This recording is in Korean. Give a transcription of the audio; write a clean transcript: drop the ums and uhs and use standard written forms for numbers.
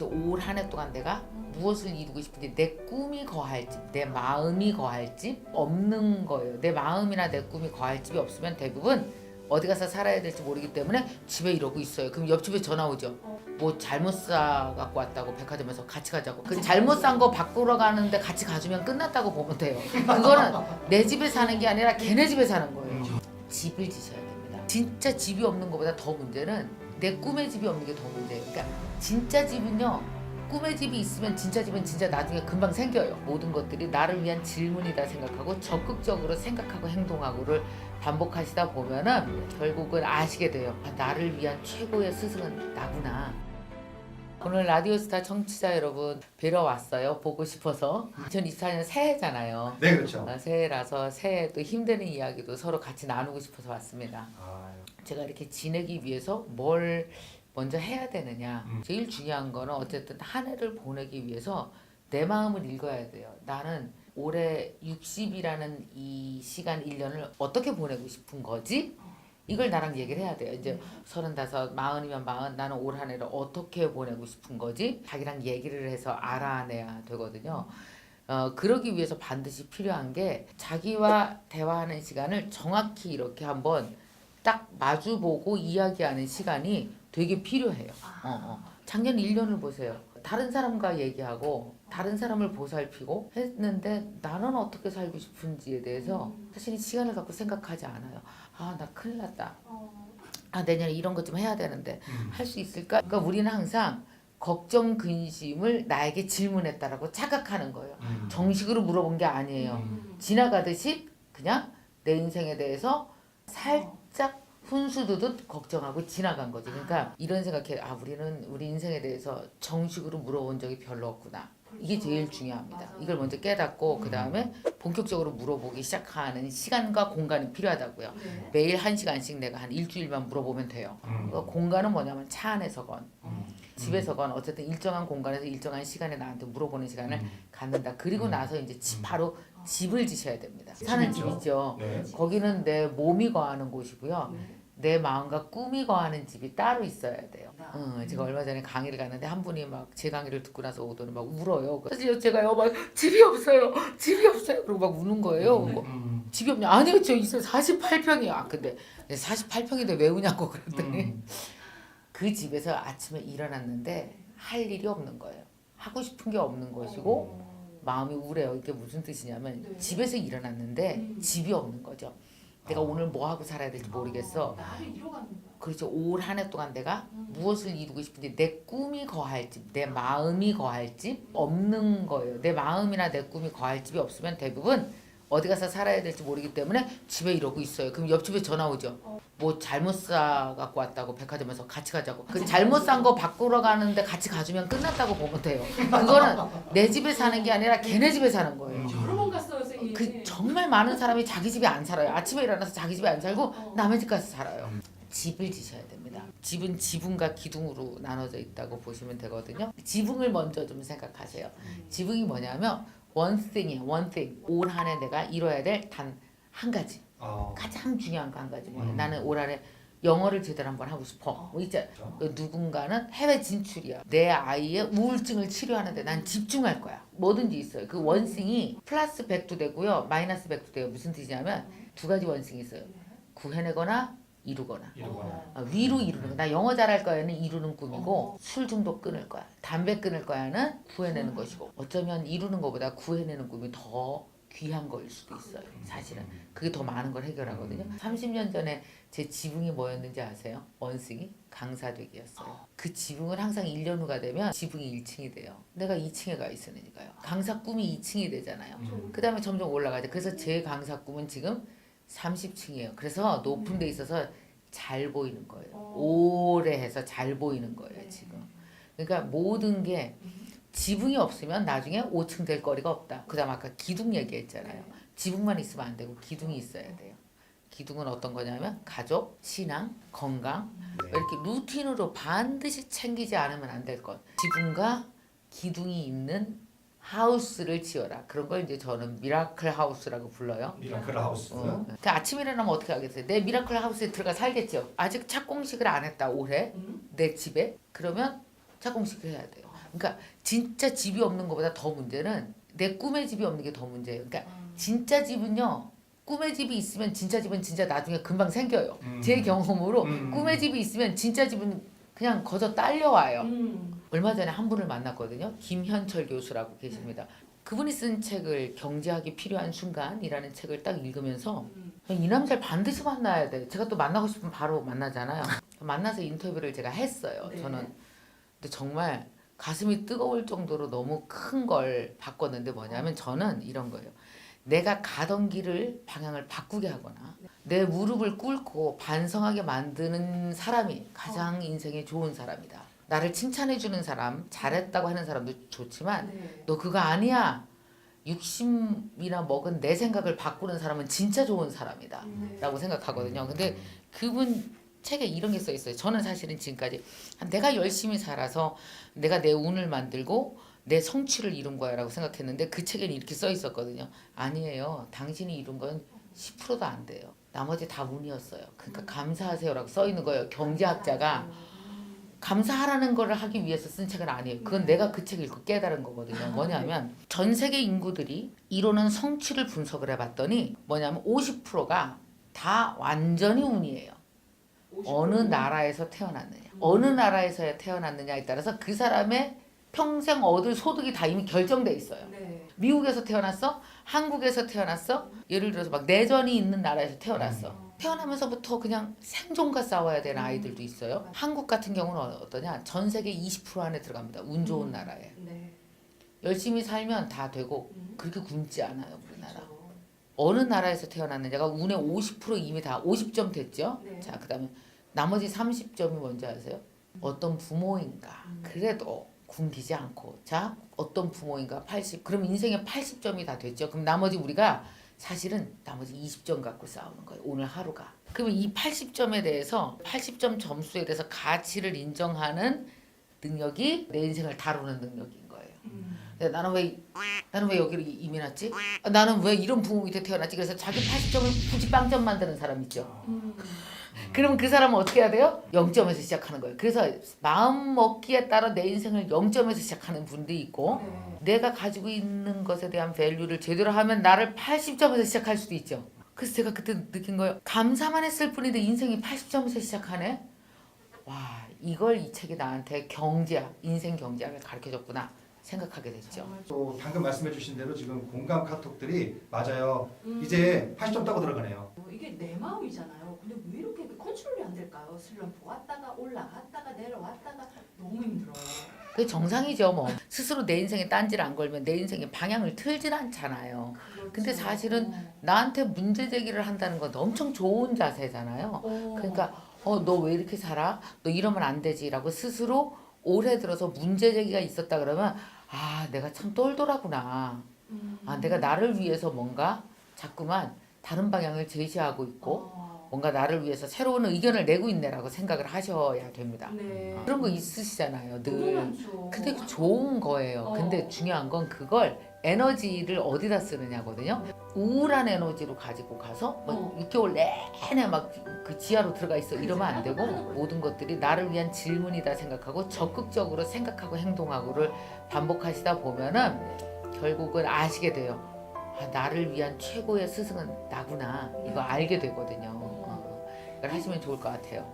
올 한 해 동안 내가 무엇을 이루고 싶은지, 내 꿈이 거할 집, 내 마음이 거할 집 없는 거예요. 내 마음이나 내 꿈이 거할 집이 없으면 대부분 어디 가서 살아야 될지 모르기 때문에 집에 이러고 있어요. 그럼 옆집에 전화 오죠. 뭐 잘못 사 갖고 왔다고 백화점에서 같이 가자고. 그 잘못 산 거 바꾸러 가는데 같이 가주면 끝났다고 보면 돼요. 그거는 내 집에 사는 게 아니라 걔네 집에 사는 거예요. 집을 지셔야 됩니다. 진짜 집이 없는 것보다 더 문제는 내 꿈의 집이 없는 게 더 문제예요. 그러니까 진짜 집은요, 꿈의 집이 있으면 진짜 집은 진짜 나중에 금방 생겨요. 모든 것들이 나를 위한 질문이다 생각하고 적극적으로 생각하고 행동하고를 반복하시다 보면은 결국은 아시게 돼요. 아, 나를 위한 최고의 스승은 나구나. 오늘 라디오스타 청취자 여러분 뵈러 왔어요. 보고 싶어서. 2024년 새해잖아요. 네, 그렇죠. 새해라서 새해 또 힘드는 이야기도 서로 같이 나누고 싶어서 왔습니다. 아, 제가 이렇게 지내기 위해서 뭘 먼저 해야 되느냐. 제일 중요한 거는 어쨌든 한 해를 보내기 위해서 내 마음을 읽어야 돼요. 나는 올해 60이라는 이 시간 1년을 어떻게 보내고 싶은 거지? 이걸 나랑 얘기를 해야 돼요. 이제 35, 40이면 40, 나는 올 한 해를 어떻게 보내고 싶은 거지? 자기랑 얘기를 해서 알아내야 되거든요. 그러기 위해서 반드시 필요한 게 자기와 대화하는 시간을 정확히 이렇게 한번 딱 마주보고 이야기하는 시간이 되게 필요해요. 작년 1년을 보세요. 다른 사람과 얘기하고 다른 사람을 보살피고 했는데 나는 어떻게 살고 싶은지에 대해서 사실 시간을 갖고 생각하지 않아요. 아, 나 큰일 났다. 아, 내년에 이런 것 좀 해야 되는데 할 수 있을까? 그러니까 우리는 항상 걱정, 근심을 나에게 질문했다라고 착각하는 거예요. 정식으로 물어본 게 아니에요. 지나가듯이 그냥 내 인생에 대해서 살짝 훈수두듯 걱정하고 지나간 거지. 그러니까 이런 생각해. 아, 우리는 우리 인생에 대해서 정식으로 물어본 적이 별로 없구나. 이게 제일 중요합니다. 이걸 먼저 깨닫고 그 다음에 본격적으로 물어보기 시작하는 시간과 공간이 필요하다고요. 매일 1시간씩 내가 한 일주일만 물어보면 돼요. 그러니까 공간은 뭐냐면 차 안에서건 집에서건 어쨌든 일정한 공간에서 일정한 시간에 나한테 물어보는 시간을 갖는다. 그리고 나서 이제 바로 집을 지셔야 됩니다. 사는 집이죠. 네. 거기는 내 몸이 거하는 곳이고요. 내 마음과 꿈이 거하는 집이 따로 있어야 돼요. 제가 얼마 전에 강의를 갔는데 한 분이 막 제 강의를 듣고 나서 오더니 막 울어요. 그래서 제가요 막 집이 없어요. 집이 없어요. 그리고 막 우는 거예요. 집이 없냐? 아니요, 저 있어요. 48평이요. 근데 48평인데 왜 우냐고 그랬더니 그 집에서 아침에 일어났는데 할 일이 없는 거예요. 하고 싶은 게 없는 것이고 마음이 우울해요. 이게 무슨 뜻이냐면 집에서 일어났는데 집이 없는 거죠. 내가 오늘 뭐 하고 살아야 될지 모르겠어. 나를 잃어가는 거야. 그렇죠. 올 한 해 동안 내가 무엇을 이루고 싶은지, 내 꿈이 거할 집, 내 마음이 거할 집 없는 거예요. 내 마음이나 내 꿈이 거할 집이 없으면 대부분 어디 가서 살아야 될지 모르기 때문에 집에 이러고 있어요. 그럼 옆집에 전화 오죠. 뭐 잘못 사 갖고 왔다고 백화점에서 같이 가자고. 그 잘못 산 거 바꾸러 가는데 같이 가주면 끝났다고 보면 돼요. 그거는 내 집에 사는 게 아니라 걔네 집에 사는 거예요. 여러 번 갔어요, 선생님. 그 정말 많은 사람이 자기 집에 안 살아요. 아침에 일어나서 자기 집에 안 살고 남의 집 가서 살아요. 집을 지셔야 됩니다. 집은 지붕과 기둥으로 나눠져 있다고 보시면 되거든요. 지붕을 먼저 좀 생각하세요. 지붕이 뭐냐면 one thing이에요. one thing. 올 한 해 내가 이뤄야 될 단 한 가지. 가장 중요한 거 한 가지. 나는 올 한 해 영어를 제대로 한번 하고 싶어. 뭐 있잖아. 누군가는 해외 진출이야. 내 아이의 우울증을 치료하는데 난 집중할 거야. 뭐든지 있어요. 그 원싱이 플러스 100도 되고요. 마이너스 100도 돼요. 무슨 뜻이냐면 두 가지 원싱이 있어요. 구해내거나 이루거나. 위로 이루는 거. 나 영어 잘할 거야는 이루는 꿈이고 술 중독 끊을 거야. 담배 끊을 거야는 구해내는 것이고 어쩌면 이루는 것보다 구해내는 꿈이 더 귀한 거일 수도 있어요. 사실은 그게 더 많은 걸 해결하거든요. 30년 전에 제 지붕이 뭐였는지 아세요? 원숭이 강사되기였어요. 그 지붕은 항상 1년 후가 되면 지붕이 1층이 돼요. 내가 2층에 가 있으니까요. 강사 꿈이 2층이 되잖아요. 그 다음에 점점 올라가죠. 그래서 제 강사 꿈은 지금 30층이에요. 그래서 높은 데 있어서 잘 보이는 거예요. 오래 해서 잘 보이는 거예요, 지금. 그러니까 모든 게 지붕이 없으면 나중에 5층 될 거리가 없다. 그 다음 아까 기둥 얘기했잖아요. 지붕만 있으면 안 되고 기둥이 있어야 돼요. 기둥은 어떤 거냐면 가족, 신앙, 건강 이렇게 루틴으로 반드시 챙기지 않으면 안 될 것. 지붕과 기둥이 있는 하우스를 지어라. 그런 걸 이제 저는 미라클 하우스라고 불러요. 미라클 하우스. 그 아침에 일어나면 어떻게 하겠어요? 내 미라클 하우스에 들어가 살겠죠. 아직 착공식을 안 했다 올해 내 집에. 그러면 착공식을 해야 돼요. 그러니까 진짜 집이 없는 것보다 더 문제는 내 꿈의 집이 없는 게 더 문제예요. 그러니까 진짜 집은요. 꿈의 집이 있으면 진짜 집은 진짜 나중에 금방 생겨요. 제 경험으로 꿈의 집이 있으면 진짜 집은 그냥 거저 딸려와요. 얼마 전에 한 분을 만났거든요. 김현철 교수라고 계십니다. 그분이 쓴 책을 경제학이 필요한 순간이라는 책을 딱 읽으면서 이 남자를 반드시 만나야 돼. 제가 또 만나고 싶으면 바로 만나잖아요. 만나서 인터뷰를 제가 했어요. 네. 저는 근데 정말 가슴이 뜨거울 정도로 너무 큰 걸 바꿨는데 뭐냐면 저는 이런 거예요. 내가 가던 길을 방향을 바꾸게 하거나 내 무릎을 꿇고 반성하게 만드는 사람이 가장 인생에 좋은 사람이다. 나를 칭찬해주는 사람, 잘했다고 하는 사람도 좋지만 네. 너 그거 아니야. 60이나 먹은 내 생각을 바꾸는 사람은 진짜 좋은 사람이다. 네. 라고 생각하거든요. 근데 그분 책에 이런 게 써 있어요. 저는 사실은 지금까지 내가 열심히 살아서 내가 내 운을 만들고 내 성취를 이룬 거야 라고 생각했는데 그 책에는 이렇게 써 있었거든요. 아니에요. 당신이 이룬 건 10%도 안 돼요. 나머지 다 운이었어요. 그러니까 감사하세요 라고 써 있는 거예요. 경제학자가 감사하라는 거를 하기 위해서 쓴 책은 아니에요. 그건 내가 그 책을 읽고 깨달은 거거든요. 뭐냐면 전 세계 인구들이 이루는 성취를 분석을 해봤더니 뭐냐면 50%가 다 완전히 운이에요. 어느 나라에서 태어났느냐, 어느 나라에서 태어났느냐에 따라서 그 사람의 평생 얻을 소득이 다 이미 결정돼 있어요. 네. 미국에서 태어났어? 한국에서 태어났어? 예를 들어서 막 내전이 있는 나라에서 태어났어. 태어나면서부터 그냥 생존과 싸워야 되는 아이들도 있어요. 한국 같은 경우는 어떠냐? 전 세계 20% 안에 들어갑니다. 운 좋은 나라에. 네. 열심히 살면 다 되고 그렇게 굶지 않아요, 우리나라. 그렇죠. 어느 나라에서 태어났느냐가 운의 50% 이미 다 50점 됐죠. 네. 자, 그다음에 나머지 30점이 뭔지 아세요? 어떤 부모인가. 그래도 굶기지 않고. 자, 어떤 부모인가 80. 그럼 인생에 80점이 다 됐죠. 그럼 나머지 우리가 사실은 나머지 20점 갖고 싸우는 거예요. 오늘 하루가. 그러면 이 80점에 대해서 80점 점수에 대해서 가치를 인정하는 능력이 내 인생을 다루는 능력인 거예요. 근데 나는 왜 여기로 이민 왔지? 아, 나는 왜 이런 부모 밑에 태어났지? 그래서 자기 80점을 굳이 빵점 만드는 사람 있죠. 그러면 그 사람은 어떻게 해야 돼요? 0점에서 시작하는 거예요. 그래서 마음 먹기에 따라 내 인생을 0점에서 시작하는 분도 있고 네. 내가 가지고 있는 것에 대한 밸류를 제대로 하면 나를 80점에서 시작할 수도 있죠. 그래서 제가 그때 느낀 거예요. 감사만 했을 뿐인데 인생이 80점에서 시작하네? 와, 이걸 이 책이 나한테 경제학, 인생 경제학을 가르쳐줬구나 생각하게 됐죠. 또 방금 말씀해주신 대로 지금 공감 카톡들이 맞아요. 이제 80점 따고 들어가네요. 이게 내 마음이잖아요. 근데 왜 이렇게 컨트롤이 안 될까요? 슬럼프 왔다가 올라갔다가 내려왔다가 너무 힘들어요. 그게 정상이죠. 뭐 스스로 내 인생에 딴지를 안 걸면 내 인생의 방향을 틀질 않잖아요. 그렇죠. 근데 사실은 나한테 문제 제기를 한다는 건 엄청 좋은 자세잖아요. 그러니까 너 왜 이렇게 살아? 너 이러면 안 되지라고 스스로 올해 들어서 문제 제기가 있었다 그러면 아, 내가 참 똘똘하구나. 아, 내가 나를 위해서 뭔가 자꾸만 다른 방향을 제시하고 있고 뭔가 나를 위해서 새로운 의견을 내고 있네라고 생각을 하셔야 됩니다. 네. 그런 거 있으시잖아요, 늘. 너무 많죠. 근데 그 좋은 거예요. 근데 중요한 건 그걸 에너지를 어디다 쓰느냐거든요. 우울한 에너지로 가지고 가서 막 6개월 내내 막 그 지하로 들어가 있어 이러면 안 되고 모든 것들이 나를 위한 질문이다 생각하고 적극적으로 생각하고 행동하고를 반복하시다 보면은 결국은 아시게 돼요. 아, 나를 위한 최고의 스승은 나구나. 이거 알게 되거든요. 이걸 하시면 좋을 것 같아요.